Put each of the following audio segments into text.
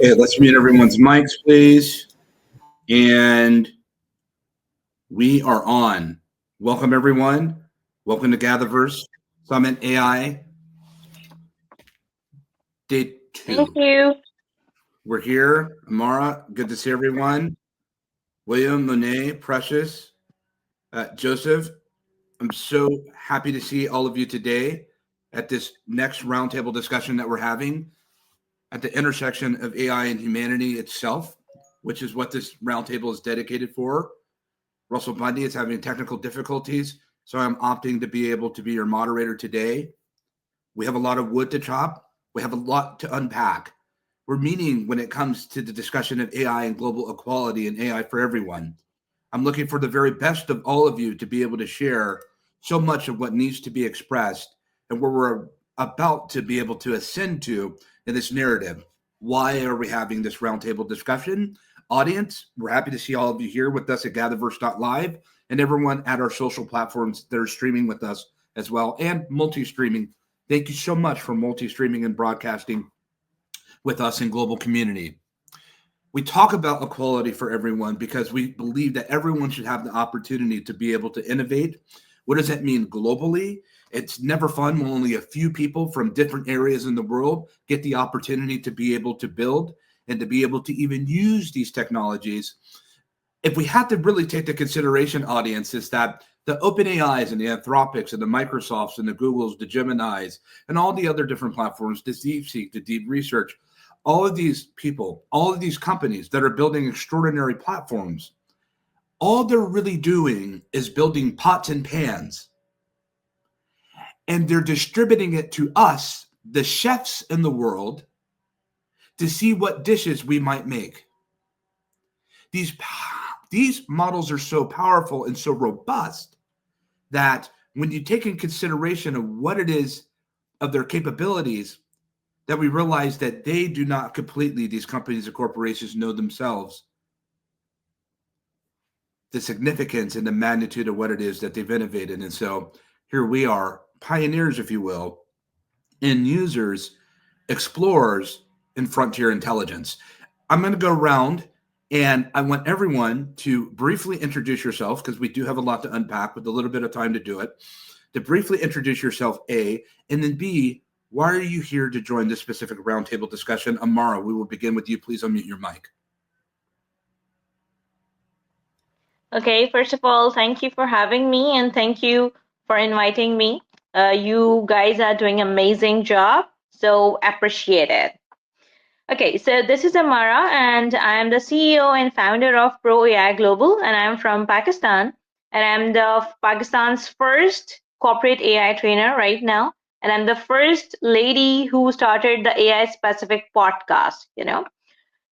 Okay, let's mute everyone's mics, please. And we are on. Welcome, everyone. Welcome to GatherVerse Summit AI Day 2. Thank you. We're here. Amara, good to see everyone. William, Monet, Precious, Joseph, I'm so happy to see all of you today at this next roundtable discussion that we're having at the intersection of AI and humanity itself, which is what this roundtable is dedicated for. Russell Bundy is having technical difficulties, so I'm opting to be able to be your moderator today. We have a lot of wood to chop. We have a lot to unpack. We're meeting when it comes to the discussion of AI and global equality and AI for everyone. I'm looking for the very best of all of you to be able to share so much of what needs to be expressed and where we're about to be able to ascend to in this narrative. Why are we having this roundtable discussion? Audience, we're happy to see all of you here with us at GatherVerse.live and everyone at our social platforms that are streaming with us as well and multi-streaming. Thank you so much for multi-streaming and broadcasting with us in global community. We talk about equality for everyone because we believe that everyone should have the opportunity to be able to innovate. What does that mean globally? It's never fun when only a few people from different areas in the world get the opportunity to be able to build and to be able to even use these technologies. If we have to really take the consideration, audience, is that the OpenAIs and the Anthropics and the Microsofts and the Googles, the Geminis, and all the other different platforms, the DeepSeek, the Deep Research, all of these people, all of these companies that are building extraordinary platforms, all they're really doing is building pots and pans. And they're distributing it to us, the chefs in the world, to see what dishes we might make. These models are so powerful and so robust that when you take in consideration of what it is of their capabilities, that we realize that they do not completely, these companies and corporations, know themselves the significance and the magnitude of what it is that they've innovated. And so here we are, pioneers, if you will, and users, explorers in frontier intelligence. I'm going to go around and I want everyone to briefly introduce yourself because we do have a lot to unpack with a little bit of time to do it. To briefly introduce yourself, A, and then B, why are you here to join this specific roundtable discussion? Amara, we will begin with you. Please unmute your mic. Okay, first of all, thank you for having me and thank you for inviting me. You guys are doing an amazing job, so appreciate it. Okay, so this is Amara and I'm the CEO and founder of Pro AI Global and I'm from Pakistan and I'm the Pakistan's first corporate AI trainer right now and I'm the first lady who started the AI specific podcast,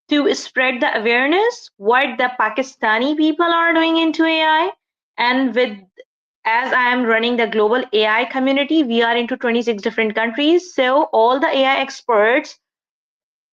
to spread the awareness what the Pakistani people are doing into AI. And with as I am running the global AI community, we are into 26 different countries. So all the AI experts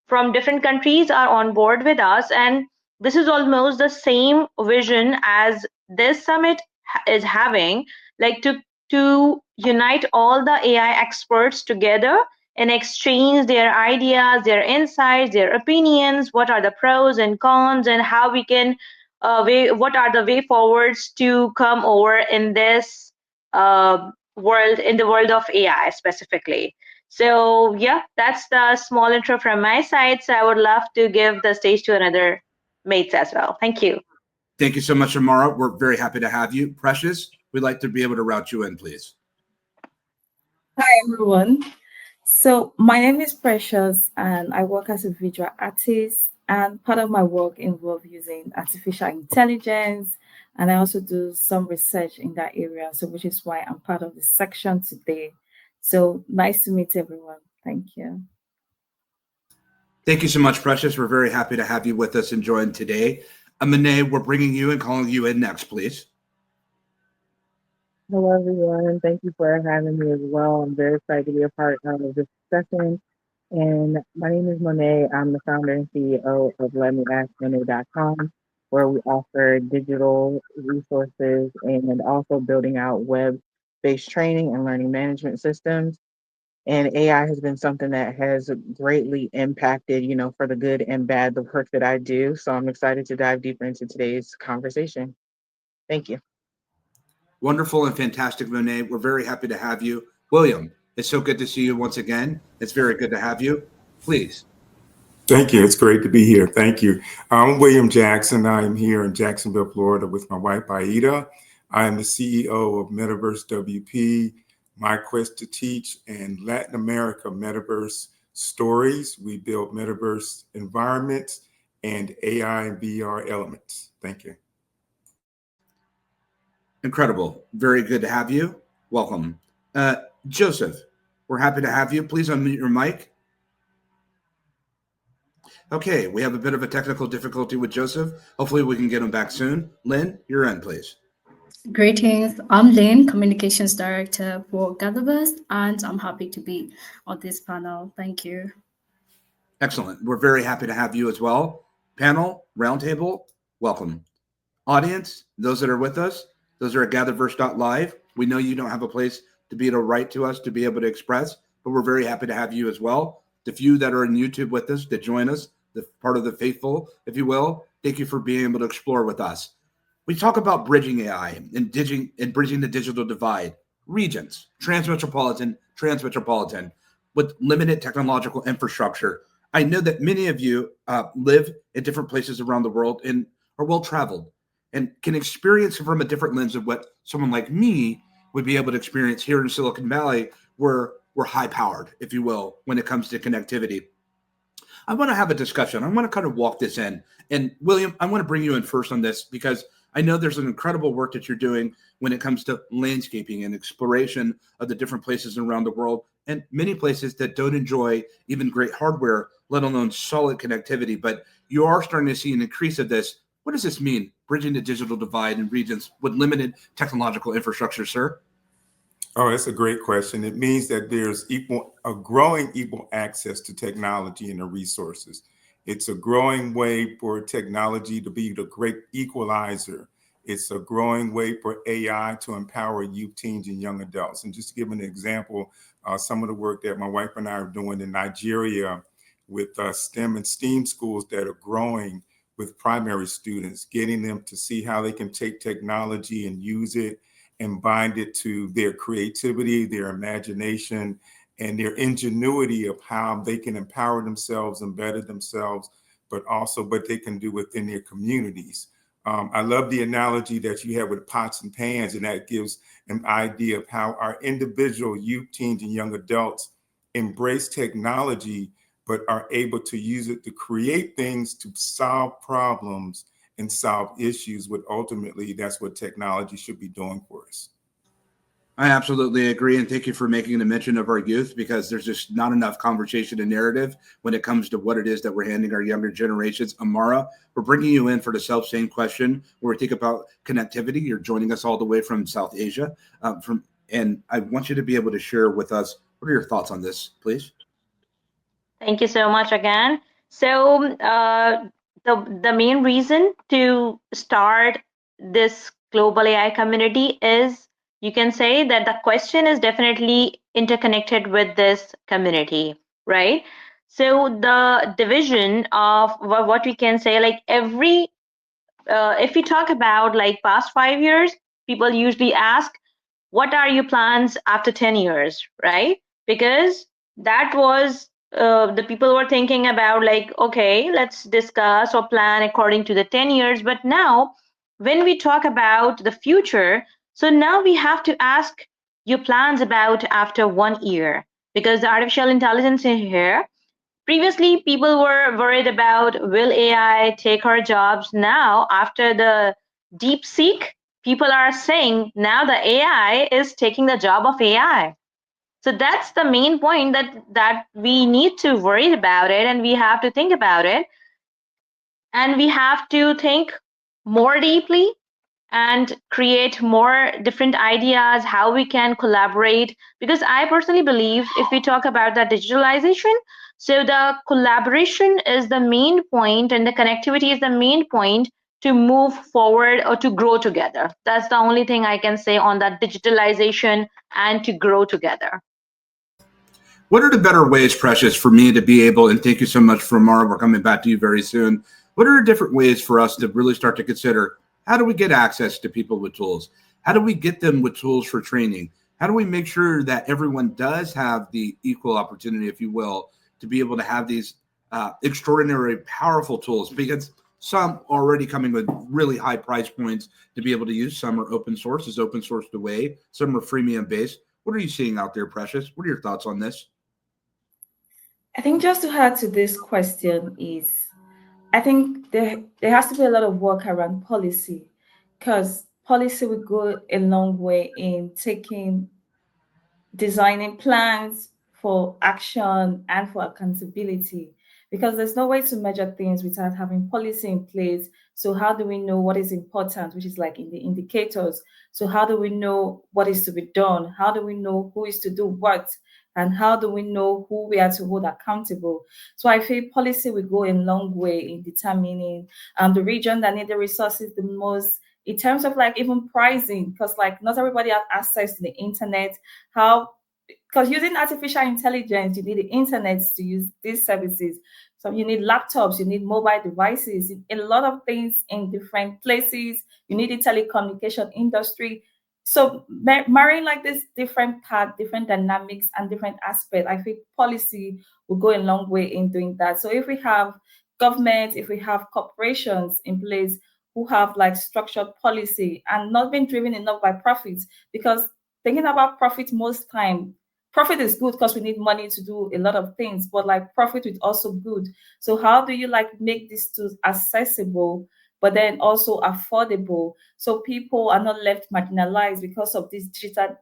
from different countries are on board with us. And this is almost the same vision as this summit is having, like to unite all the AI experts together and exchange their ideas, their insights, their opinions, what are the pros and cons, and how we can, what are the way forwards to come over in this world, in the world of AI specifically. So yeah, that's the small intro from my side. So I would love to give the stage to another mates as well. Thank you. Thank you so much, Amara. We're very happy to have you. Precious, we'd like to be able to route you in, please. Hi, everyone. So my name is Precious and I work as a visual artist, and part of my work involves using artificial intelligence, and I also do some research in that area, so which is why I'm part of this section today. So nice to meet everyone. Thank you. Thank you so much, Precious. We're very happy to have you with us and join today. Meni, we're bringing you and calling you in next, please. Hello, everyone. Thank you for having me as well. I'm very excited to be a part of this session. And my name is Monet. I'm the founder and CEO of LetMeAskMonet.com, where we offer digital resources and also building out web-based training and learning management systems. And AI has been something that has greatly impacted, for the good and bad, the work that I do. So I'm excited to dive deeper into today's conversation. Thank you. Wonderful and fantastic, Monet. We're very happy to have you. William, it's so good to see you once again. It's very good to have you. Please. Thank you. It's great to be here. Thank you. I'm William Jackson. I'm here in Jacksonville, Florida with my wife, Aida. I am the CEO of Metaverse WP, My Quest to Teach, and Latin America Metaverse Stories. We build metaverse environments and AI and VR elements. Thank you. Incredible. Very good to have you. Welcome. Joseph, we're happy to have you. Please unmute your mic. Okay, we have a bit of a technical difficulty with Joseph. Hopefully we can get him back soon. Lynn, you're in, please. Greetings. I'm Lynn, Communications Director for GatherVerse, and I'm happy to be on this panel. Thank you. Excellent. We're very happy to have you as well. Panel, roundtable, welcome. Audience, those that are with us, those are at GatherVerse.live. We know you don't have a place to be able to write to us to be able to express, but we're very happy to have you as well. The few that are on YouTube with us, that join us, the part of the faithful, if you will, thank you for being able to explore with us. We talk about bridging AI and bridging the digital divide. Regions, transmetropolitan, with limited technological infrastructure. I know that many of you live in different places around the world and are well-traveled and can experience from a different lens of what someone like me would be able to experience here in Silicon Valley, where we're high-powered, if you will, when it comes to connectivity. I want to have a discussion. I want to kind of walk this in. And William, I want to bring you in first on this because I know there's an incredible work that you're doing when it comes to landscaping and exploration of the different places around the world and many places that don't enjoy even great hardware, let alone solid connectivity. But you are starting to see an increase of this. What does this mean, bridging the digital divide in regions with limited technological infrastructure, sir? Oh, that's a great question. It means that there's growing equal access to technology and the resources. It's a growing way for technology to be the great equalizer. It's a growing way for AI to empower youth, teens, and young adults. And just to give an example, some of the work that my wife and I are doing in Nigeria with STEM and STEAM schools that are growing with primary students, getting them to see how they can take technology and use it and bind it to their creativity, their imagination, and their ingenuity of how they can empower themselves and better themselves, but also what they can do within their communities. I love the analogy that you have with pots and pans, and that gives an idea of how our individual youth, teens, and young adults embrace technology, but are able to use it to create things to solve problems and solve issues, but ultimately that's what technology should be doing for us. I absolutely agree. And thank you for making the mention of our youth, because there's just not enough conversation and narrative when it comes to what it is that we're handing our younger generations. Amara, we're bringing you in for the self-same question where we think about connectivity. You're joining us all the way from South Asia. And I want you to be able to share with us, what are your thoughts on this, please? Thank you so much again. So the main reason to start this global AI community is, you can say that the question is definitely interconnected with this community, right? So the division of what we can say, like if we talk about like past 5 years, people usually ask, what are your plans after 10 years, right? Because that was the people were thinking about, like, okay, let's discuss or plan according to the 10 years. But now when we talk about the future, so now we have to ask your plans about after 1 year, because the artificial intelligence is here. Previously, people were worried about, will AI take our jobs? Now, after the DeepSeek, people are saying now the AI is taking the job of AI. So that's the main point, that we need to worry about it, and we have to think about it, and we have to think more deeply and create more different ideas how we can collaborate. Because I personally believe, if we talk about the digitalization, so the collaboration is the main point and the connectivity is the main point to move forward or to grow together. That's the only thing I can say on that digitalization and to grow together. What are the better ways, Precious, for me to be able, and thank you so much for Mara, we're coming back to you very soon. What are the different ways for us to really start to consider how do we get access to people with tools? How do we get them with tools for training? How do we make sure that everyone does have the equal opportunity, if you will, to be able to have these extraordinary, powerful tools? Because some already coming with really high price points to be able to use. Some are open source, is open sourced away. Some are freemium based. What are you seeing out there, Precious? What are your thoughts on this? I think just to add to this question is, I think there has to be a lot of work around policy, because policy will go a long way in designing plans for action and for accountability, because there's no way to measure things without having policy in place. So how do we know what is important, which is like in the indicators? So how do we know what is to be done? How do we know who is to do what? And how do we know who we are to hold accountable? So I feel policy will go a long way in determining the region that need the resources the most, in terms of like even pricing, because like not everybody have access to the internet. How, because using artificial intelligence, you need the internet to use these services. So you need laptops, you need mobile devices, a lot of things in different places. You need the telecommunication industry. So marrying like this different part, different dynamics, and different aspects, I think policy will go a long way in doing that. So if we have government, if we have corporations in place who have like structured policy and not being driven enough by profits, because thinking about profit most time, profit is good because we need money to do a lot of things, but like profit is also good. So how do you like make these tools accessible but then also affordable, so people are not left marginalized because of this digital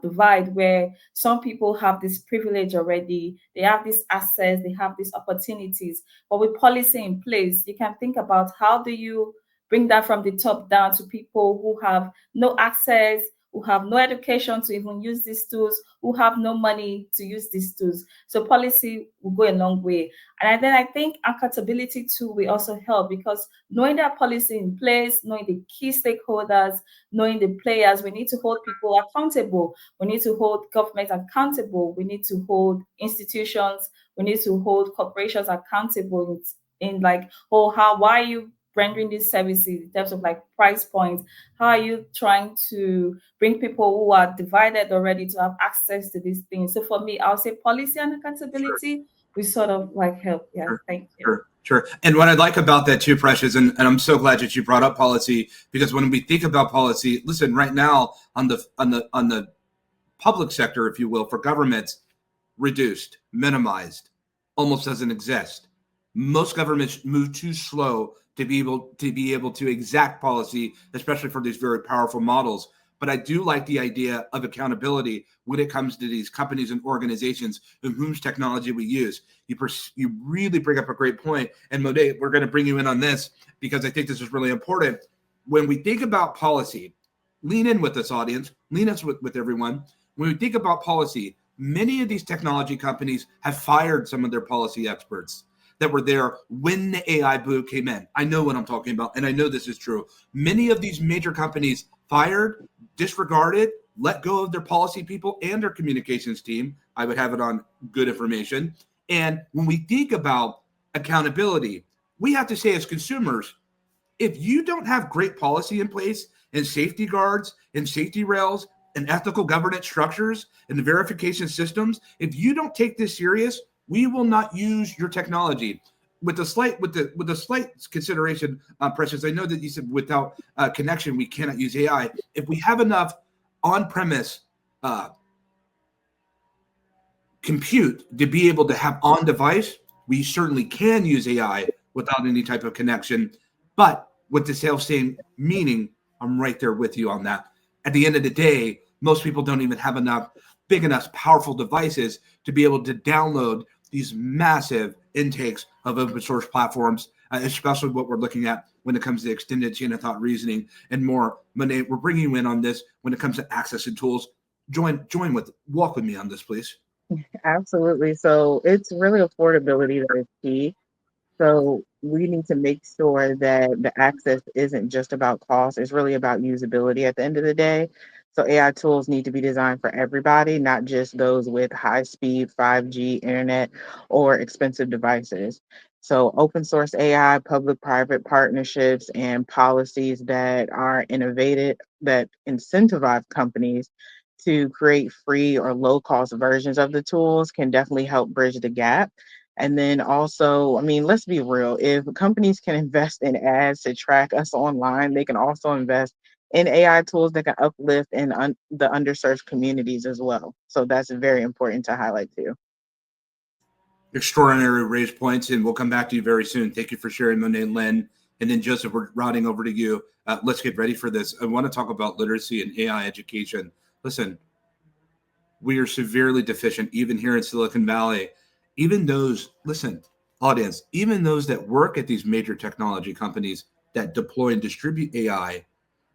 divide, where some people have this privilege already, they have this access, they have these opportunities, but with policy in place, you can think about how do you bring that from the top down to people who have no access, who have no education to even use these tools, who have no money to use these tools. So policy will go a long way. And then I think accountability too will also help, because knowing that policy in place, knowing the key stakeholders, knowing the players, we need to hold people accountable. We need to hold government accountable. We need to hold institutions. We need to hold corporations accountable in like, oh, why are you rendering these services in terms of like price points? How are you trying to bring people who are divided already to have access to these things? So for me, I'll say policy and accountability will sort of like help. Yeah, Sure. thank you. Sure. And what I like about that too, Precious, and I'm so glad that you brought up policy, because when we think about policy, listen, right now on the public sector, if you will, for governments, reduced, minimized, almost doesn't exist. Most governments move too slow to be able to exact policy, especially for these very powerful models. But I do like the idea of accountability when it comes to these companies and organizations and whose technology we use. You really bring up a great point. And Monet, we're going to bring you in on this because I think this is really important. When we think about policy, lean in with this audience, lean us with everyone. When we think about policy, many of these technology companies have fired some of their policy experts that were there when the AI boom came in. I know what I'm talking about, and I know this is true. Many of these major companies fired, disregarded, let go of their policy people and their communications team. I would have it on good information. And when we think about accountability, we have to say as consumers, if you don't have great policy in place and safety guards and safety rails and ethical governance structures and the verification systems, if you don't take this serious, we will not use your technology. With a slight consideration, Precious, I know that you said without connection we cannot use AI. If we have enough on-premise compute to be able to have on-device, we certainly can use AI without any type of connection. But with the same meaning, I'm right there with you on that. At the end of the day, most people don't even have enough big enough, powerful devices to be able to download these massive intakes of open source platforms, especially what we're looking at when it comes to extended chain of thought reasoning and more. Meni, we're bringing you in on this when it comes to access and tools. Walk with me on this, please. Absolutely. So it's really affordability that is key. So we need to make sure that the access isn't just about cost, it's really about usability at the end of the day. So AI tools need to be designed for everybody, not just those with high speed 5G internet or expensive devices. So open source AI, public-private partnerships, and policies that are innovative, that incentivize companies to create free or low-cost versions of the tools can definitely help bridge the gap. And then also, I mean, let's be real, if companies can invest in ads to track us online, they can also invest in AI tools that can uplift in the underserved communities as well. So that's very important to highlight too. Extraordinary raised points, and we'll come back to you very soon. Thank you for sharing, Meni and Len. And then Joseph, we're routing over to you. Let's get ready for this. I want to talk about literacy and AI education. Listen, we are severely deficient, even here in Silicon Valley. Even those, listen, audience, even those that work at these major technology companies that deploy and distribute AI,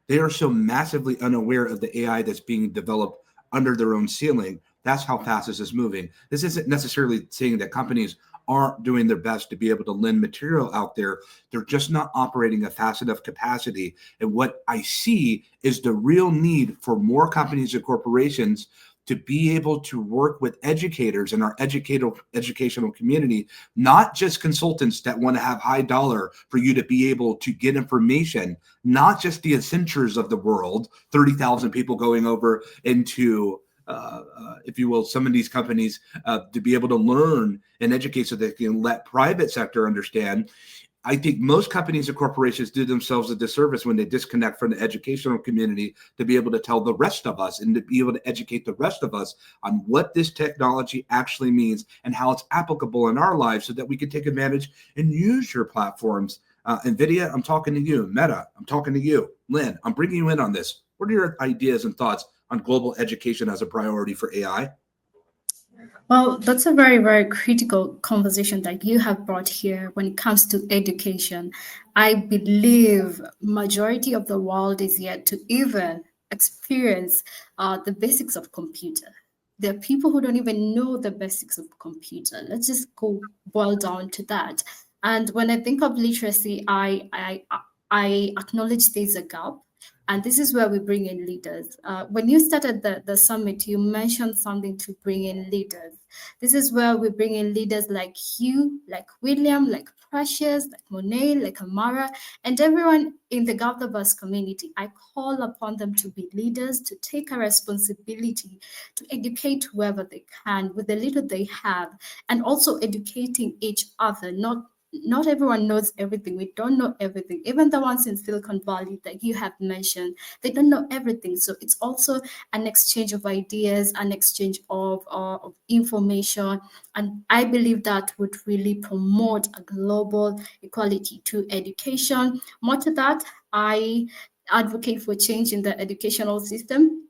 they are so massively unaware of the AI that's being developed under their own ceiling. That's how fast this is moving. This isn't necessarily saying that companies aren't doing their best to be able to lend material out there. They're just not operating at fast enough capacity. And what I see is the real need for more companies and corporations to be able to work with educators in our educational community, not just consultants that want to have high dollar for you to be able to get information, not just the Accentures of the world, 30,000 people going over into, if you will, some of these companies to be able to learn and educate so they can let private sector understand. I think most companies and corporations do themselves a disservice when they disconnect from the educational community to be able to tell the rest of us and to be able to educate the rest of us on what this technology actually means and how it's applicable in our lives so that we can take advantage and use your platforms. NVIDIA, I'm talking to you. Meta, I'm talking to you. Lynn, I'm bringing you in on this. What are your ideas and thoughts on global education as a priority for AI? Well, that's a very, very critical conversation that you have brought here when it comes to education. I believe majority of the world is yet to even experience the basics of computer. There are people who don't even know the basics of computer. Let's just go boil down to that. And when I think of literacy, I acknowledge there's a gap. And this is where we bring in leaders. When you started the summit, you mentioned something to bring in leaders. This is where we bring in leaders like you, like William, like Precious, like Monet, like Amara, and everyone in the GatherVerse community. I call upon them to be leaders, to take a responsibility, to educate whoever they can with the little they have, and also educating each other, not everyone knows everything. We don't know everything. Even the ones in Silicon Valley that you have mentioned, they don't know everything. So it's also an exchange of ideas, an exchange of information. And I believe that would really promote a global equality to education. More to that, I advocate for change in the educational system.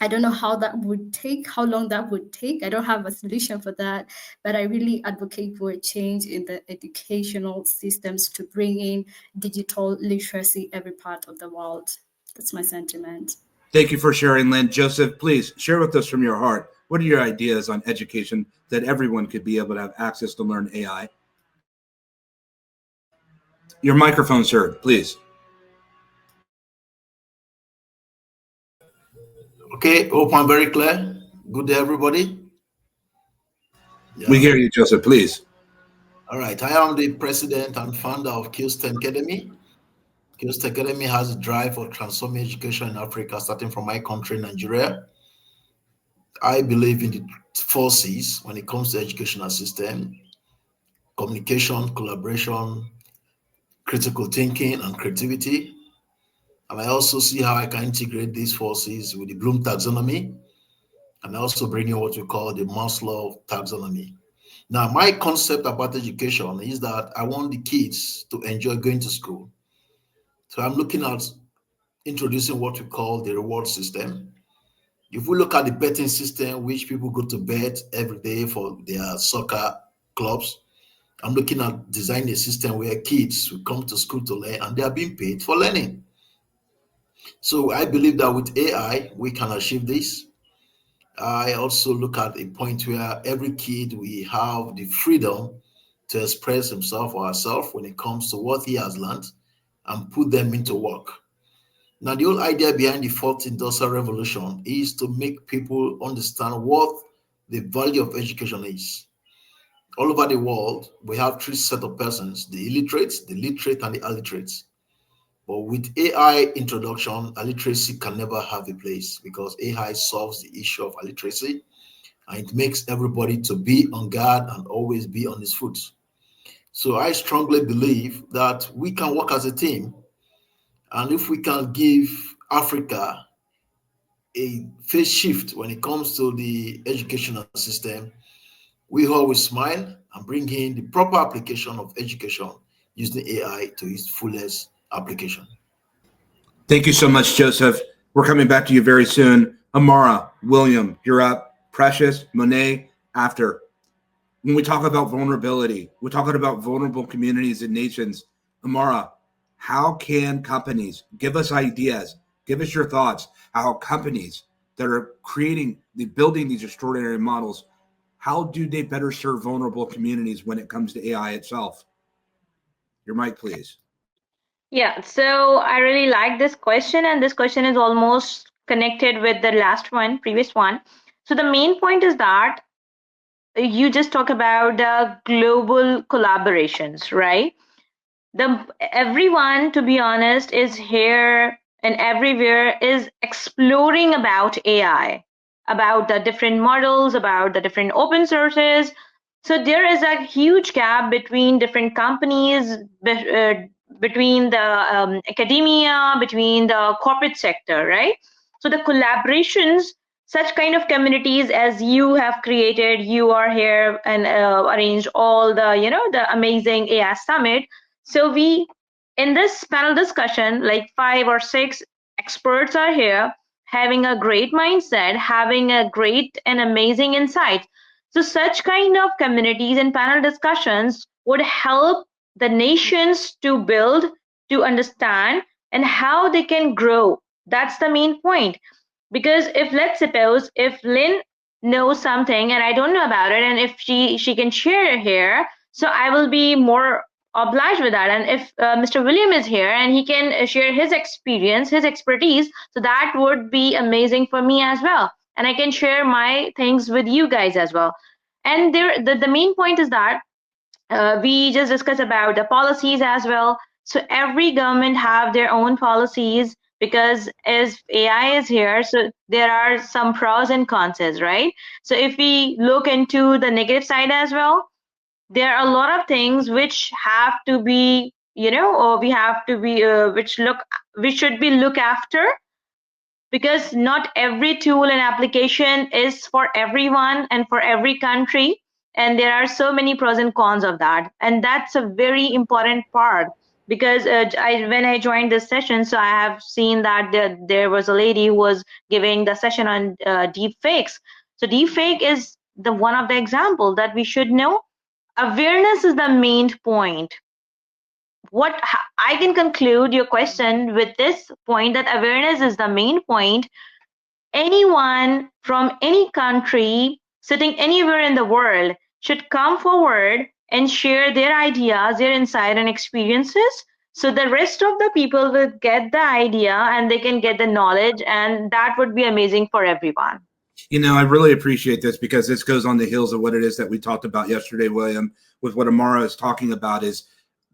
I don't know how that would take, how long that would take. I don't have a solution for that, but I really advocate for a change in the educational systems to bring in digital literacy every part of the world. That's my sentiment. Thank you for sharing, Lynn. Joseph, please share with us from your heart. What are your ideas on education that everyone could be able to have access to learn AI? Your microphone, sir, please. Okay, hope I'm very clear. Good day, everybody. Yeah. We hear you, Joseph, please. All right, I am the president and founder of STEMCADEMY. STEMCADEMY has a drive for transforming education in Africa, starting from my country, Nigeria. I believe in the 4 C's when it comes to educational system: communication, collaboration, critical thinking, and creativity. And I also see how I can integrate these 4 C's with the Bloom taxonomy, and also bring in what we call the Maslow taxonomy. Now, my concept about education is that I want the kids to enjoy going to school. So I'm looking at introducing what we call the reward system. If we look at the betting system, which people go to bet every day for their soccer clubs, I'm looking at designing a system where kids will come to school to learn and they are being paid for learning. So I believe that with AI, we can achieve this. I also look at a point where every kid will have the freedom to express himself or herself when it comes to what he has learned and put them into work. Now, the whole idea behind the fourth industrial revolution is to make people understand what the value of education is. All over the world, we have three sets of persons: the illiterate, the literate, and the illiterates. But with AI introduction, illiteracy can never have a place because AI solves the issue of illiteracy, and it makes everybody to be on guard and always be on his foot. So I strongly believe that we can work as a team, and if we can give Africa a phase shift when it comes to the educational system, we always smile and bring in the proper application of education using AI to its fullest application. Thank you so much, Joseph. We're coming back to you very soon. Amara, William, you're up. Precious, Monet, after. When we talk about vulnerability, we're talking about vulnerable communities and nations. Amara, how can companies give us ideas, give us your thoughts, how companies that are building these extraordinary models, how do they better serve vulnerable communities when it comes to AI itself? Your mic, please. Yeah, so I really like this question, and this question is almost connected with the previous one. So the main point is that you just talk about the global collaborations, right? Everyone, to be honest, is here and everywhere is exploring about AI, about the different models, about the different open sources. So there is a huge gap between different companies, between the academia, between the corporate sector, right? So the collaborations, such kind of communities as you have created, you are here and arrange all the, the amazing AI Summit. So we, in this panel discussion, like 5 or 6 experts are here having a great mindset, having a great and amazing insight. So such kind of communities and panel discussions would help the nations to build, to understand, and how they can grow. That's the main point. Because if, let's suppose, if Lynn knows something and I don't know about it, and if she can share here, so I will be more obliged with that. And if Mr. William is here and he can share his experience, his expertise, so that would be amazing for me as well. And I can share my things with you guys as well. And the main point is that we just discussed about the policies as well. So every government have their own policies, because as AI is here, so there are some pros and cons, right? So if we look into the negative side as well, there are a lot of things which have to be, or we have to be, which should be looked after, because not every tool and application is for everyone and for every country, and there are so many pros and cons of that, and that's a very important part. Because when I joined this session, so I have seen that there was a lady who was giving the session on deep fakes. So deep fake is the one of the example that we should know. Awareness is the main point. What I can conclude your question with this point, that awareness is the main point. Anyone from any country sitting anywhere in the world should come forward and share their ideas, their insight and experiences, so the rest of the people will get the idea and they can get the knowledge, and that would be amazing for everyone. I really appreciate this, because this goes on the heels of what it is that we talked about yesterday, William, with what Amara is talking about. Is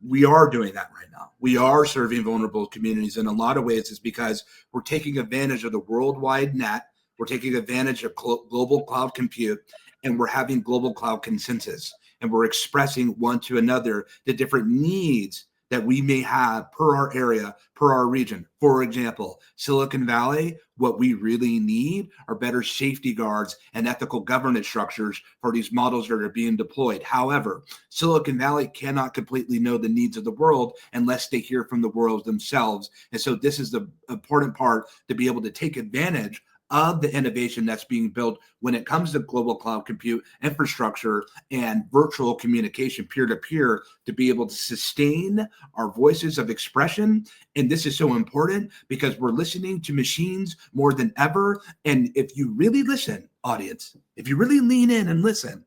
we are doing that right now. We are serving vulnerable communities. In a lot of ways, it's because we're taking advantage of the worldwide net. We're taking advantage of global cloud compute, and we're having global cloud consensus. And we're expressing one to another the different needs that we may have per our area, per our region. For example, Silicon Valley, what we really need are better safety guards and ethical governance structures for these models that are being deployed. However, Silicon Valley cannot completely know the needs of the world unless they hear from the world themselves. And so this is the important part, to be able to take advantage of the innovation that's being built when it comes to global cloud compute infrastructure and virtual communication peer-to-peer, to be able to sustain our voices of expression. And this is so important because we're listening to machines more than ever. And if you really listen, audience, if you really lean in and listen,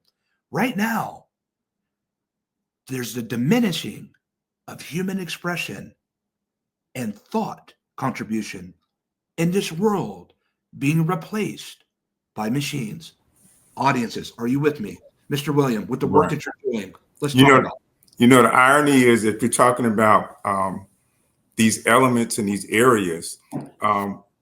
right now, there's the diminishing of human expression and thought contribution in this world being replaced by machines. Audiences, are you with me? Mr. William, with the work Right. that you're doing, let's You talk know, about it. the irony is if you're talking about these elements in these areas,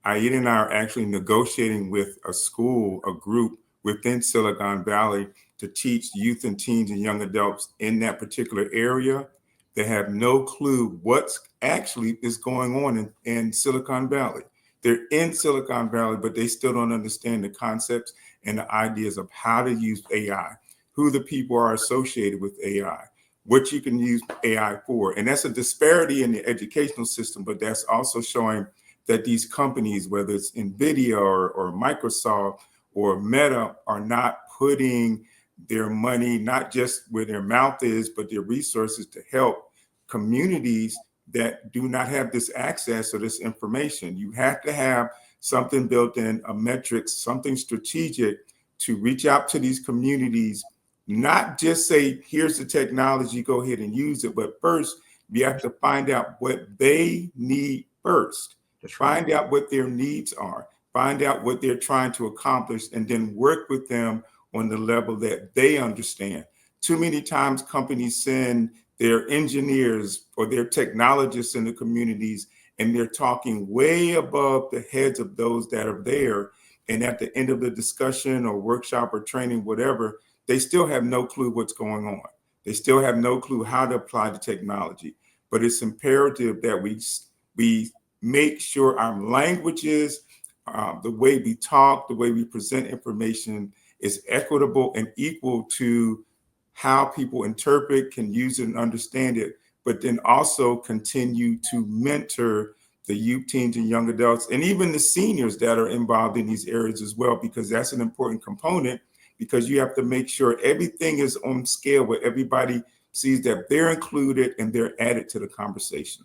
Aida and I are actually negotiating with a school, a group within Silicon Valley to teach youth and teens and young adults in that particular area that have no clue what's actually is going on in Silicon Valley. They're in Silicon Valley, but they still don't understand the concepts and the ideas of how to use AI, who the people are associated with AI, what you can use AI for. And that's a disparity in the educational system, but that's also showing that these companies, whether it's NVIDIA or Microsoft or Meta, are not putting their money, not just where their mouth is, but their resources to help communities that do not have this access or this information. You have to have something built in, a metrics, something strategic to reach out to these communities, not just say, here's the technology, go ahead and use it. But first, you have to find out what they need first. Find out what their needs are. Find out what they're trying to accomplish, and then work with them on the level that they understand. Too many times companies send their engineers or their technologists in the communities, and they're talking way above the heads of those that are there. And at the end of the discussion or workshop or training, whatever, they still have no clue what's going on. They still have no clue how to apply the technology. But it's imperative that we make sure our languages, the way we talk, the way we present information is equitable and equal to how people interpret, can use it and understand it, but then also continue to mentor the youth, teens, and young adults, and even the seniors that are involved in these areas as well, because that's an important component, because you have to make sure everything is on scale where everybody sees that they're included and they're added to the conversation.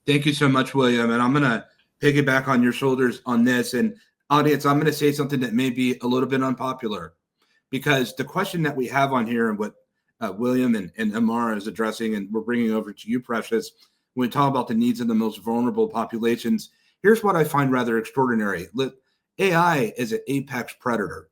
Thank you so much, William. And I'm going to piggyback on your shoulders on this. And audience, I'm going to say something that may be a little bit unpopular, because the question that we have on here and what William and Amara is addressing, and we're bringing over to you, Precious, when we talk about the needs of the most vulnerable populations, here's what I find rather extraordinary. AI is an apex predator.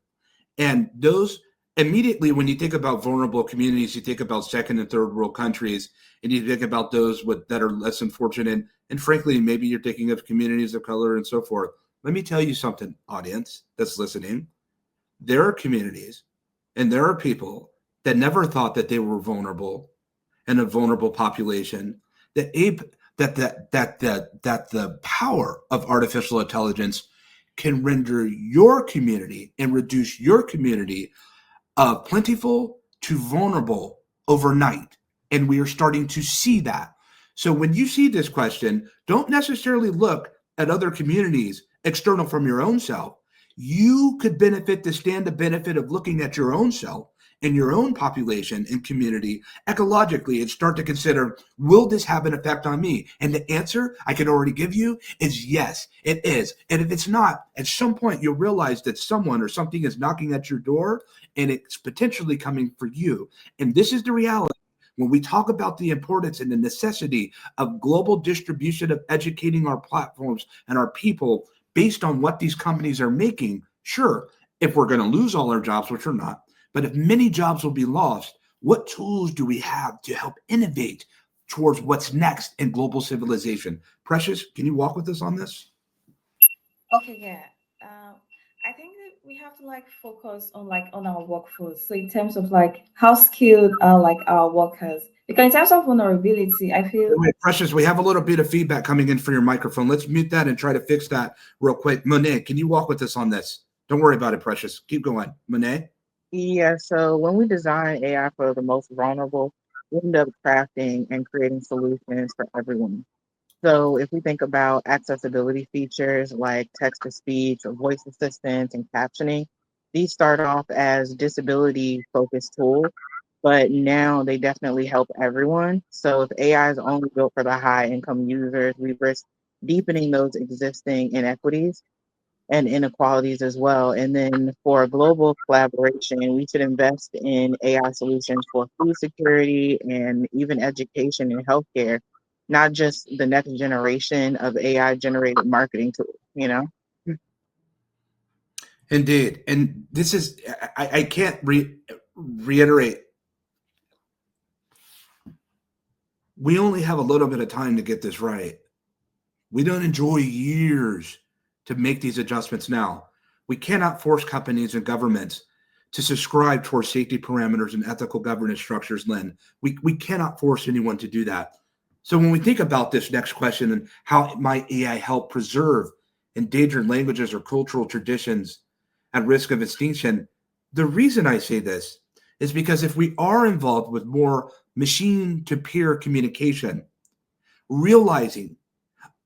And those immediately, when you think about vulnerable communities, you think about second and third world countries, and you think about those that are less than fortunate. And frankly, maybe you're thinking of communities of color and so forth. Let me tell you something, audience that's listening. There are communities and there are people that never thought that they were vulnerable and a vulnerable population, that the power of artificial intelligence can render your community and reduce your community plentiful to vulnerable overnight. And we are starting to see that. So when you see this question, don't necessarily look at other communities external from your own self. You could benefit to stand the benefit of looking at your own self and your own population and community ecologically and start to consider, will this have an effect on me? And the answer I can already give you is yes, it is. And if it's not, at some point you'll realize that someone or something is knocking at your door and it's potentially coming for you. And this is the reality. When we talk about the importance and the necessity of global distribution of educating our platforms and our people based on what these companies are making, sure, if we're going to lose all our jobs, which we're not, but if many jobs will be lost, what tools do we have to help innovate towards what's next in global civilization? Precious, can you walk with us on this? Okay, yeah. I think that we have to focus on our workforce. So in terms of how skilled are our workers, because in terms of vulnerability, I feel. Wait, Precious, we have a little bit of feedback coming in for your microphone. Let's mute that and try to fix that real quick. Meni, can you walk with us on this? Don't worry about it, Precious. Keep going. Meni? Yeah, so when we design AI for the most vulnerable, we end up crafting and creating solutions for everyone. So if we think about accessibility features like text to speech or voice assistance and captioning, these start off as disability focused tools, but now they definitely help everyone. So if AI is only built for the high income users, we risk deepening those existing inequities and inequalities as well. And then for global collaboration, we should invest in AI solutions for food security and even education and healthcare, not just the next generation of AI generated marketing tools, you know? Indeed. And this is, I can't reiterate. We only have a little bit of time to get this right. We don't enjoy years to make these adjustments now. We cannot force companies and governments to subscribe towards safety parameters and ethical governance structures, Lynn. We cannot force anyone to do that. So when we think about this next question and how might AI help preserve endangered languages or cultural traditions at risk of extinction, the reason I say this is because if we are involved with more machine to peer communication, realizing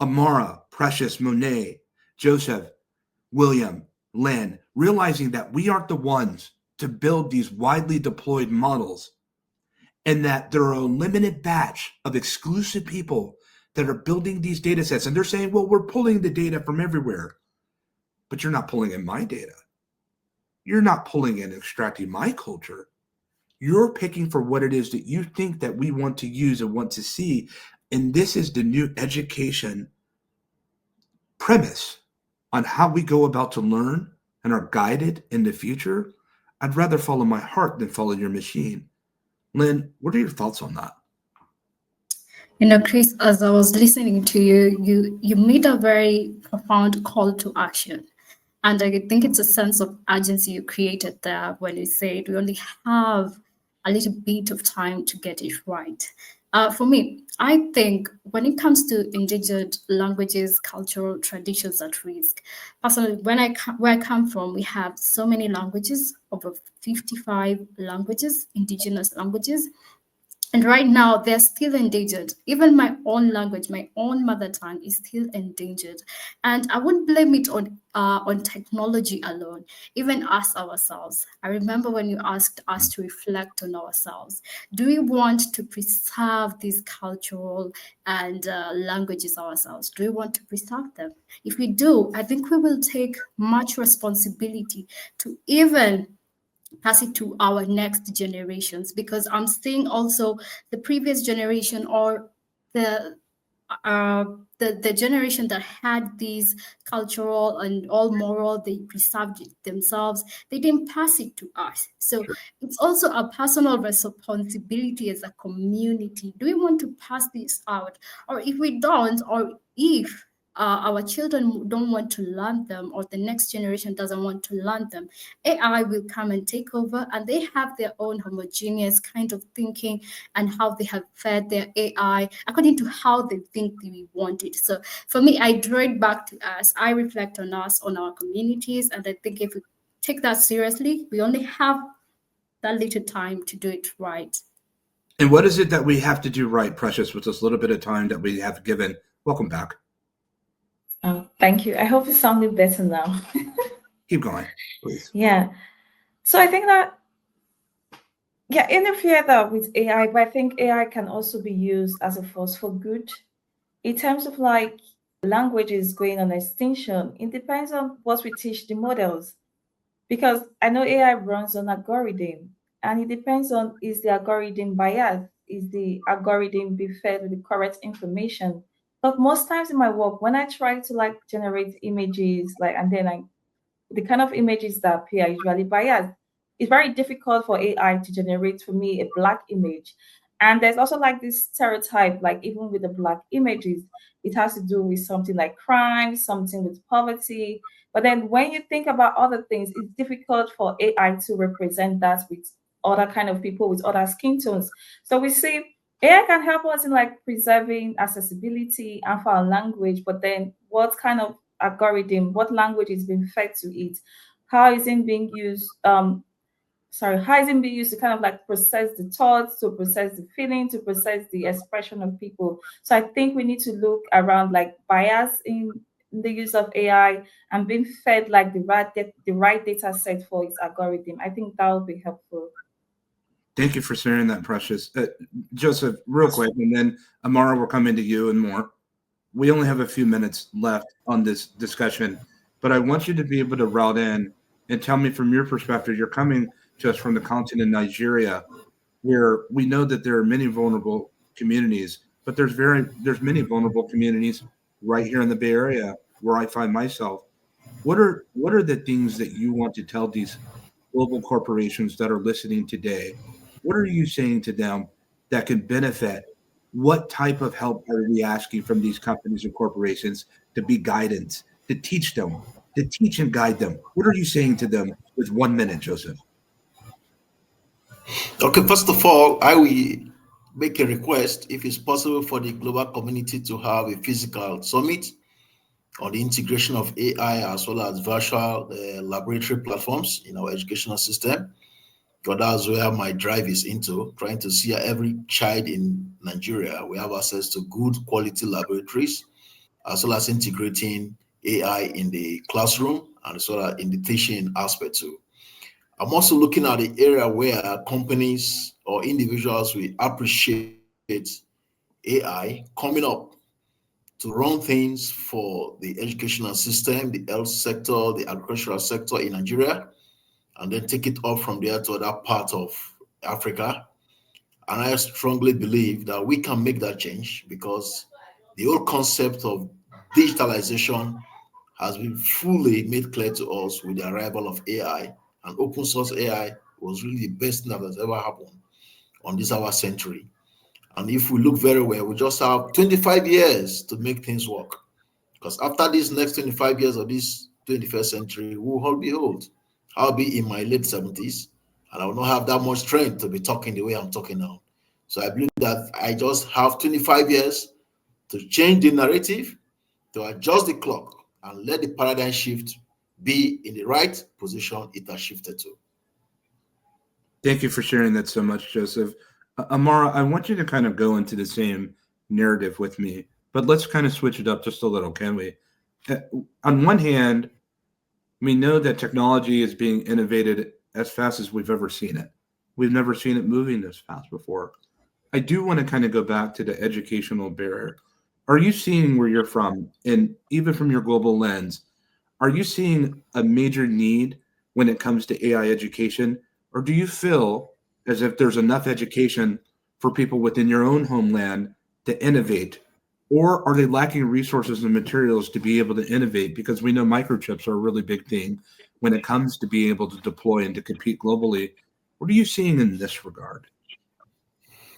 Amara, Precious, Monet, Joseph, William, Lynn, realizing that we aren't the ones to build these widely deployed models and that there are a limited batch of exclusive people that are building these data sets. And they're saying, well, we're pulling the data from everywhere, but you're not pulling in my data. You're not pulling in and extracting my culture. You're picking for what it is that you think that we want to use and want to see. And this is the new education premise on how we go about to learn and are guided in the future. I'd rather follow my heart than follow your machine. Lynn, what are your thoughts on that? You know, Chris, as I was listening to you, you made a very profound call to action. And I think it's a sense of urgency you created there when you said we only have a little bit of time to get it right. For me, I think when it comes to endangered languages, cultural traditions at risk, personally, where I come from, we have so many languages, over 55 languages, indigenous languages. And right now, they're still endangered. Even my own language, my own mother tongue, is still endangered. And I wouldn't blame it on technology alone, even us ourselves. I remember when you asked us to reflect on ourselves. Do we want to preserve these cultural and languages ourselves? Do we want to preserve them? If we do, I think we will take much responsibility to even pass it to our next generations, because I'm seeing also the previous generation, or the uh, the generation that had these cultural and all moral, they preserved it themselves, they didn't pass it to us. So it's also a personal responsibility as a community. Do we want to pass this out? Or if we don't, or if our children don't want to learn them, or the next generation doesn't want to learn them, AI will come and take over, and they have their own homogeneous kind of thinking and how they have fed their AI according to how they think we want it. So for me, I draw it back to us. I reflect on us, on our communities, and I think if we take that seriously, we only have that little time to do it right. And what is it that we have to do right, Precious, with this little bit of time that we have given? Welcome back. Oh, thank you. I hope it's sounding better now. Keep going, please. Yeah. So I think that, yeah, interfere that with AI, but I think AI can also be used as a force for good. In terms of like languages going on extinction, it depends on what we teach the models. Because I know AI runs on algorithm, and it depends on, is the algorithm biased? Is the algorithm be fed with the correct information? But most times in my work, when I try to like generate images, like, and then the kind of images that appear are usually biased. It's very difficult for AI to generate for me a black image. And there's also like this stereotype, like even with the black images, it has to do with something like crime, something with poverty. But then when you think about other things, it's difficult for AI to represent that with other kind of people with other skin tones. So we see AI can help us in like preserving accessibility and for our language, but then what kind of algorithm, what language is being fed to it, how is it being used, how is it being used to kind of like process the thoughts, to process the feeling, to process the expression of people. So I think we need to look around like bias in the use of AI and being fed like the right data set for its algorithm. I think that will be helpful. Thank you for sharing that, Precious. Joseph, real quick, and then Amara will come into you and more. We only have a few minutes left on this discussion, but I want you to be able to route in and tell me from your perspective. You're coming to us from the continent of Nigeria, where we know that there are many vulnerable communities but there's many vulnerable communities right here in the Bay Area where I find myself. What are the things that you want to tell these global corporations that are listening today? What are you saying to them that can benefit? What type of help are we asking from these companies and corporations to be guidance, to teach them, to teach and guide them? What are you saying to them with 1 minute, Joseph? Okay, first of all, I will make a request if it's possible for the global community to have a physical summit on the integration of AI as well as virtual laboratory platforms in our educational system. Because that's where my drive is into, trying to see every child in Nigeria we have access to good quality laboratories, as well as integrating AI in the classroom and as well as in the teaching aspect too. I'm also looking at the area where companies or individuals will appreciate AI coming up to run things for the educational system, the health sector, the agricultural sector in Nigeria, and then take it up from there to other parts of Africa. And I strongly believe that we can make that change because the whole concept of digitalization has been fully made clear to us with the arrival of AI. And open source AI was really the best thing that has ever happened on this our century. And if we look very well, we just have 25 years to make things work. Because after these next 25 years of this 21st century, we will all be old. I'll be in my late 70s and I will not have that much strength to be talking the way I'm talking now. So I believe that I just have 25 years to change the narrative, to adjust the clock, and let the paradigm shift be in the right position it has shifted to. Thank you for sharing that so much, Joseph. Amara, I want you to kind of go into the same narrative with me, but let's kind of switch it up just a little, can we? On one hand, we know that technology is being innovated as fast as we've ever seen it. We've never seen it moving this fast before. I do want to kind of go back to the educational barrier. Are you seeing where you're from, and even from your global lens, are you seeing a major need when it comes to AI education? Or do you feel as if there's enough education for people within your own homeland to innovate? Or are they lacking resources and materials to be able to innovate? Because we know microchips are a really big thing when it comes to being able to deploy and to compete globally. What are you seeing in this regard?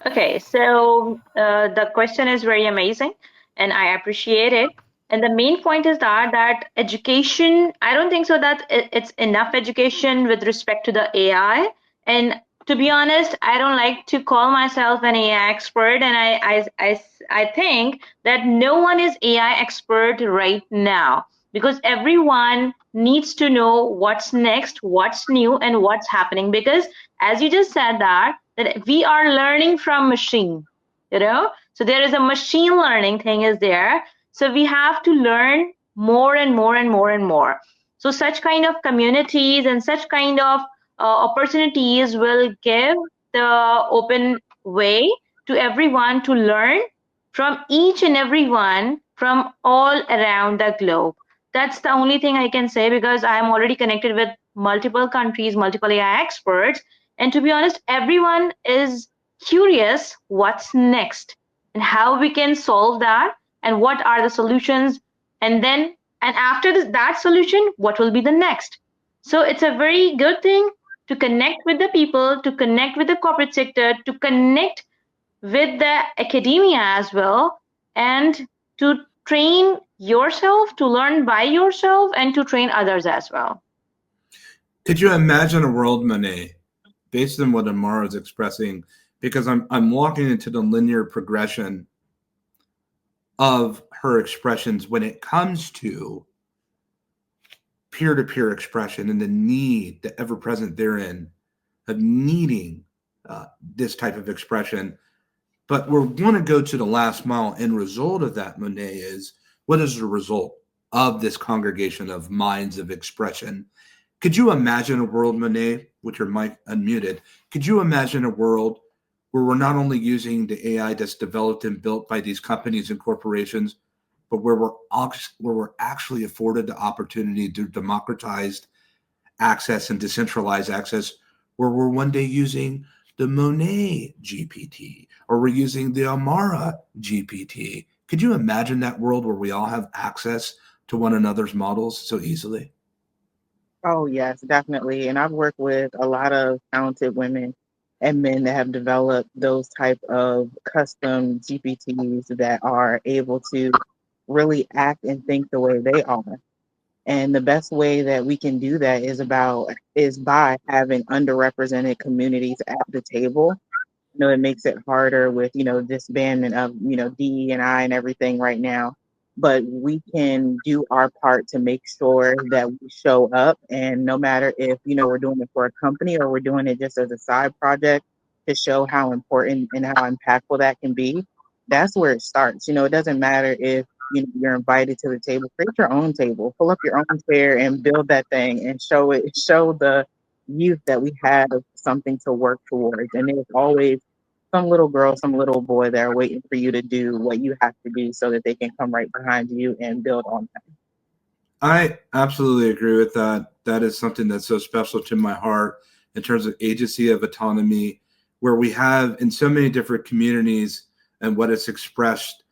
Okay, so the question is very amazing, and I appreciate it. And the main point is that education, I don't think so that it's enough education with respect to the AI. And to be honest, I don't like to call myself an AI expert, and I think that no one is AI expert right now because everyone needs to know what's next, what's new, and what's happening. Because as you just said that we are learning from machine, so there is a machine learning thing is there, so we have to learn more and more and more and more. So such kind of communities and such kind of opportunities will give the open way to everyone to learn from each and everyone from all around the globe. That's the only thing I can say because I'm already connected with multiple countries, multiple AI experts, and to be honest, everyone is curious what's next and how we can solve that and what are the solutions. And then, and after that solution, what will be the next? So it's a very good thing to connect with the people, to connect with the corporate sector, to connect with the academia as well, and to train yourself, to learn by yourself, and to train others as well. Could you imagine a world, Meni, based on what Amara is expressing? Because I'm walking into the linear progression of her expressions when it comes to peer-to-peer expression and the need, the ever-present therein, of needing this type of expression. But we're going to go to the last mile. End result of that, Monet, is what is the result of this congregation of minds of expression? Could you imagine a world, Monet, with your mic unmuted? Could you imagine a world where we're not only using the AI that's developed and built by these companies and corporations, but where we're actually afforded the opportunity to democratize access and decentralize access, where we're one day using the Monet GPT, or we're using the Amara GPT. Could you imagine that world where we all have access to one another's models so easily? Oh, yes, definitely. And I've worked with a lot of talented women and men that have developed those type of custom GPTs that are able to really act and think the way they are. And the best way that we can do that is by having underrepresented communities at the table. It makes it harder with, disbandment of, DE and I and everything right now. But we can do our part to make sure that we show up. And no matter if, we're doing it for a company or we're doing it just as a side project to show how important and how impactful that can be, that's where it starts. It doesn't matter if, you're invited to the table, create your own table, pull up your own chair and build that thing and show the youth that we have something to work towards. And there's always some little girl, some little boy that are waiting for you to do what you have to do so that they can come right behind you and build on that. I absolutely agree with that. That is something that's so special to my heart in terms of agency of autonomy, where we have in so many different communities and what it's expressed.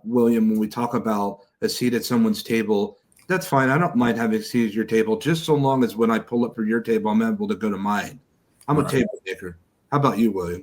William, when we talk about a seat at someone's table, that's fine. I don't mind having a seat at your table, just so long as when I pull up for your table, I'm able to go to mine. I'm a table maker. How about you, William?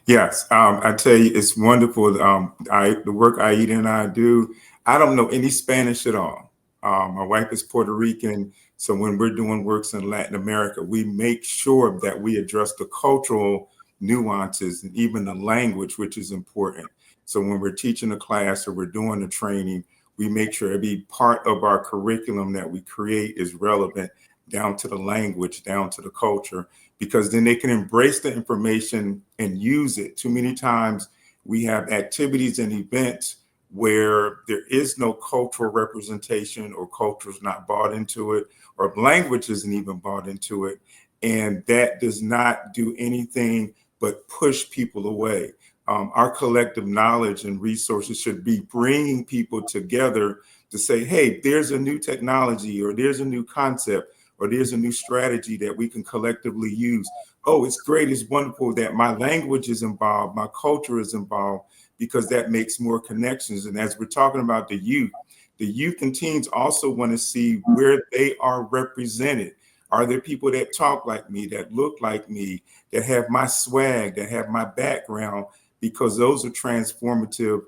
Yes, I tell you, it's wonderful. The work Aida and I do, I don't know any Spanish at all. My wife is Puerto Rican, so when we're doing works in Latin America, we make sure that we address the cultural nuances and even the language, which is important. So when we're teaching a class or we're doing the training, we make sure every part of our curriculum that we create is relevant down to the language, down to the culture, because then they can embrace the information and use it. Too many times we have activities and events where there is no cultural representation or culture is not bought into it or language isn't even bought into it. And that does not do anything but push people away. Our collective knowledge and resources should be bringing people together to say, hey, there's a new technology or there's a new concept or there's a new strategy that we can collectively use. Oh, it's great. It's wonderful that my language is involved. My culture is involved, because that makes more connections. And as we're talking about the youth and teens also want to see where they are represented. Are there people that talk like me, that look like me, that have my swag, that have my background? Because those are transformative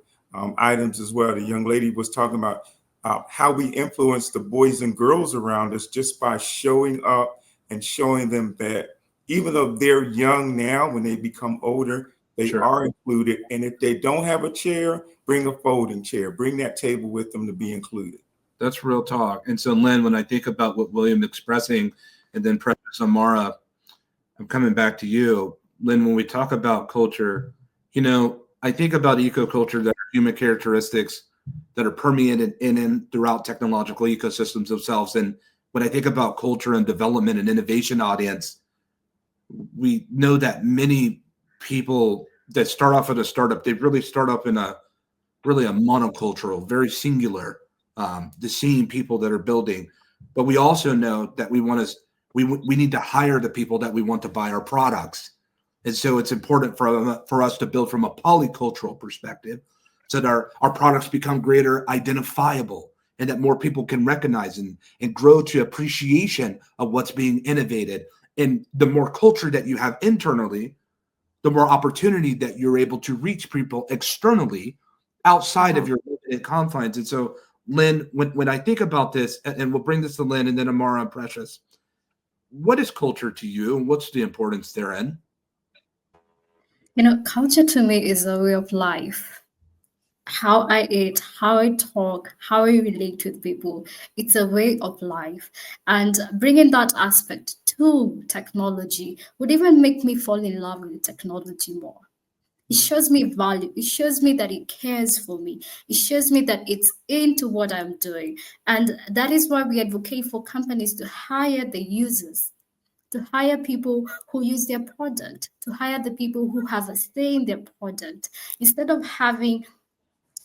items as well. The young lady was talking about how we influence the boys and girls around us just by showing up and showing them that even though they're young now, when they become older, they are included. And if they don't have a chair, bring a folding chair, bring that table with them to be included. That's real talk. And so, Lynn, when I think about what William expressing, and then Precious Amara, I'm coming back to you. Lynn, when we talk about culture, I think about eco-culture that are human characteristics that are permeated in and throughout technological ecosystems themselves. And when I think about culture and development and innovation audience, we know that many people that start off at a startup, they really start up in a monocultural, very singular, the same people that are building. But we also know that we need to hire the people that we want to buy our products. And so it's important for us to build from a polycultural perspective so that our products become greater identifiable and that more people can recognize and grow to appreciation of what's being innovated. And the more culture that you have internally, the more opportunity that you're able to reach people externally outside of your limited confines. And so, Lynn, when I think about this, and we'll bring this to Lynn and then Amara and Precious, what is culture to you and what's the importance therein? Culture to me is a way of life. How I eat, how I talk, how I relate with people. It's a way of life. And bringing that aspect to technology would even make me fall in love with technology more. It shows me value. It shows me that it cares for me. It shows me that it's into what I'm doing. And that is why we advocate for companies to hire the users, to hire people who use their product, to hire the people who have a say in their product, instead of having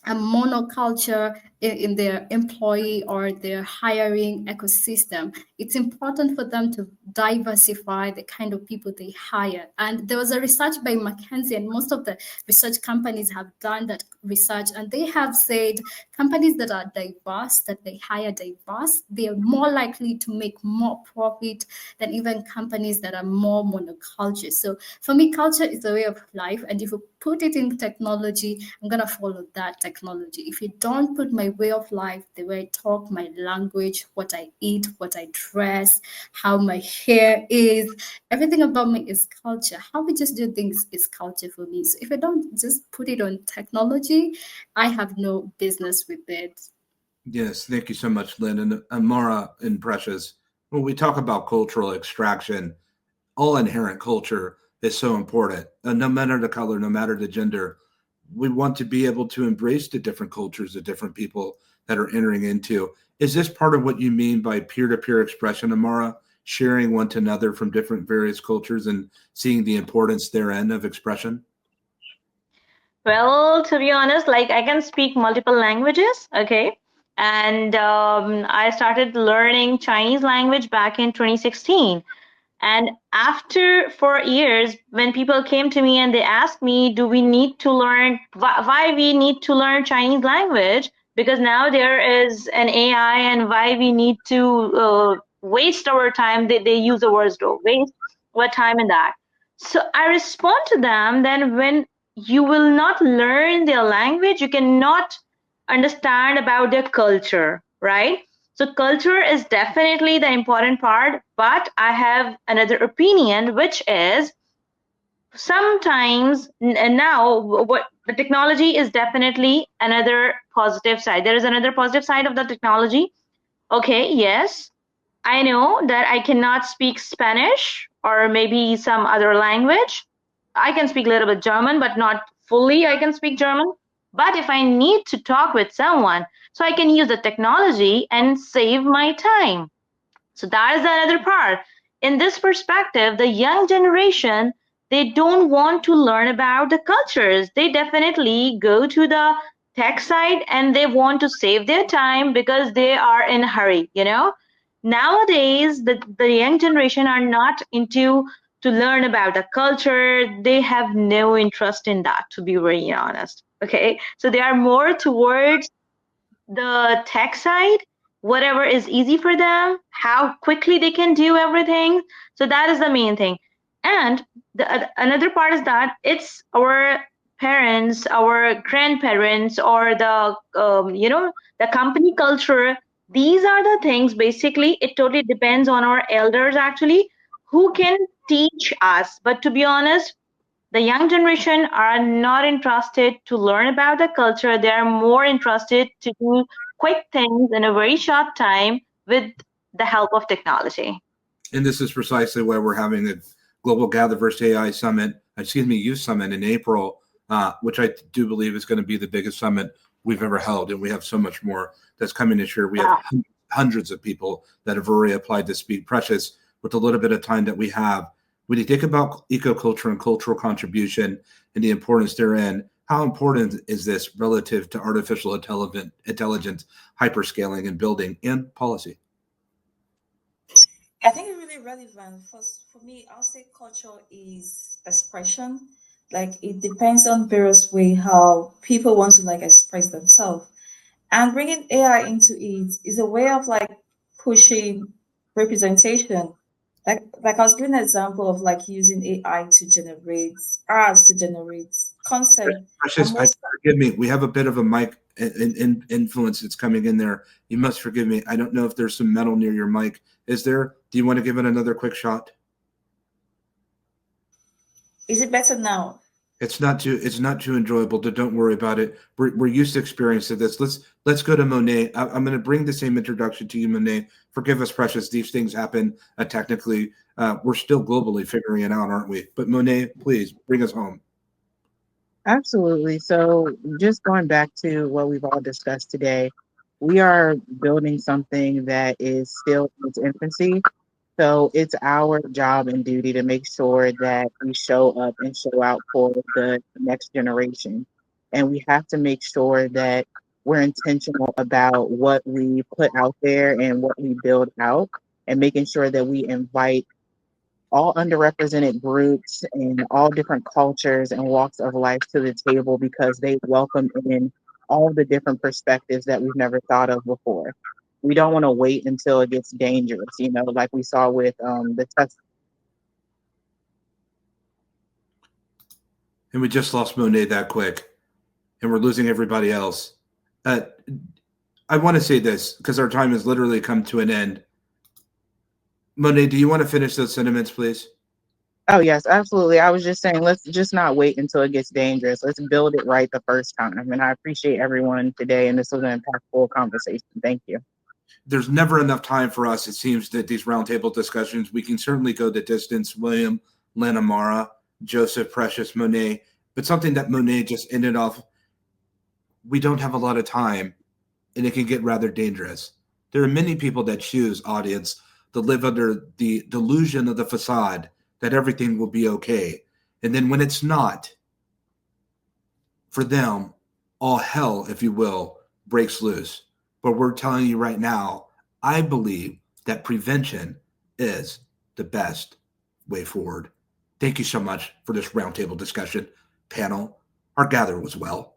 a monoculture in their employee or their hiring ecosystem, it's important for them to diversify the kind of people they hire. And there was a research by McKinsey, and most of the research companies have done that research, and they have said companies that are diverse, that they hire diverse, they are more likely to make more profit than even companies that are more monoculture. So for me, culture is a way of life, and if you put it in technology, I'm gonna follow that technology. If you don't put my way of life, the way I talk, my language, what I eat, what I dress, how my hair is, everything about me is culture. How we just do things is culture for me. So if I don't just put it on technology, I have no business with it. Yes, thank you so much, Lynn. And Amara and Precious, when we talk about cultural extraction, all inherent culture is so important. No matter the color, no matter the gender, we want to be able to embrace the different cultures, the different people that are entering into. Is this part of what you mean by peer-to-peer expression, Amara? Sharing one to another from different various cultures and seeing the importance therein of expression? Well, to be honest, like I can speak multiple languages, okay? And I started learning Chinese language back in 2016. And after 4 years, when people came to me and they asked me, do we need to learn, why we need to learn Chinese language? Because now there is an AI and why we need to waste our time. They use the words to waste our time in that. So I respond to them, then when you will not learn their language, you cannot understand about their culture, right? So culture is definitely the important part, but I have another opinion, which is sometimes now what the technology is definitely another positive side. There is another positive side of the technology. Okay, yes, I know that I cannot speak Spanish or maybe some other language. I can speak a little bit German, but not fully I can speak German. But if I need to talk with someone, so I can use the technology and save my time. So that is another part. In this perspective, the young generation, they don't want to learn about the cultures. They definitely go to the tech side and they want to save their time because they are in a hurry, you know? Nowadays, the young generation are not into to learn about the culture. They have no interest in that, to be very honest. Okay. So they are more towards the tech side, whatever is easy for them, how quickly they can do everything. So that is the main thing. And another part is that it's our parents, our grandparents, or the company culture. These are the things. Basically, it totally depends on our elders actually who can teach us. But to be honest, the young generation are not interested to learn about the culture. They are more interested to do quick things in a very short time with the help of technology. And this is precisely why we're having the Global GatherVerse AI Summit, Youth Summit in April, which I do believe is going to be the biggest summit we've ever held. And we have so much more that's coming this year. We have hundreds of people that have already applied to speak. Precious, with a little bit of time that we have, when you think about ecoculture and cultural contribution and the importance therein, how important is this relative to artificial intelligence, hyperscaling and building and policy? I think it's really relevant. For me, I'll say culture is expression. Like it depends on various way how people want to like express themselves. And bringing AI into it is a way of like pushing representation. Like I was giving an example of like using AI to generate arts, to generate content. And Precious, most forgive me. We have a bit of a mic influence that's coming in there. You must forgive me. I don't know if there's some metal near your mic. Is there? Do you want to give it another quick shot? is it better now? It's not too enjoyable. Don't worry about it. We're used to experiencing this. Let's go to Monet. I'm going to bring the same introduction to you, Monet. Forgive us, Precious. These things happen technically. We're still globally figuring it out, aren't we? But Monet, please bring us home. Absolutely. So, just going back to what we've all discussed today, we are building something that is still in its infancy. So, it's our job and duty to make sure that we show up and show out for the next generation. And we have to make sure that we're intentional about what we put out there and what we build out, and making sure that we invite all underrepresented groups and all different cultures and walks of life to the table, because they welcome in all the different perspectives that we've never thought of before. We don't want to wait until it gets dangerous, like we saw with the test. And we just lost Monet that quick, and we're losing everybody else. I want to say this because our time has literally come to an end. Monet, do you want to finish those sentiments, please? Oh, yes, absolutely. I was just saying, let's just not wait until it gets dangerous. Let's build it right the first time. And I appreciate everyone today, and this was an impactful conversation. Thank you. There's never enough time for us. It seems that these roundtable discussions, we can certainly go the distance. William, Lana, Mara, Joseph, Precious, Monet, but something that Monet just ended off, we don't have a lot of time, and it can get rather dangerous. There are many people that choose, audience, to live under the delusion of the facade that everything will be okay. And then when it's not, for them, all hell, if you will, breaks loose. But we're telling you right now, I believe that prevention is the best way forward. Thank you so much for this roundtable discussion panel. Our gather was well.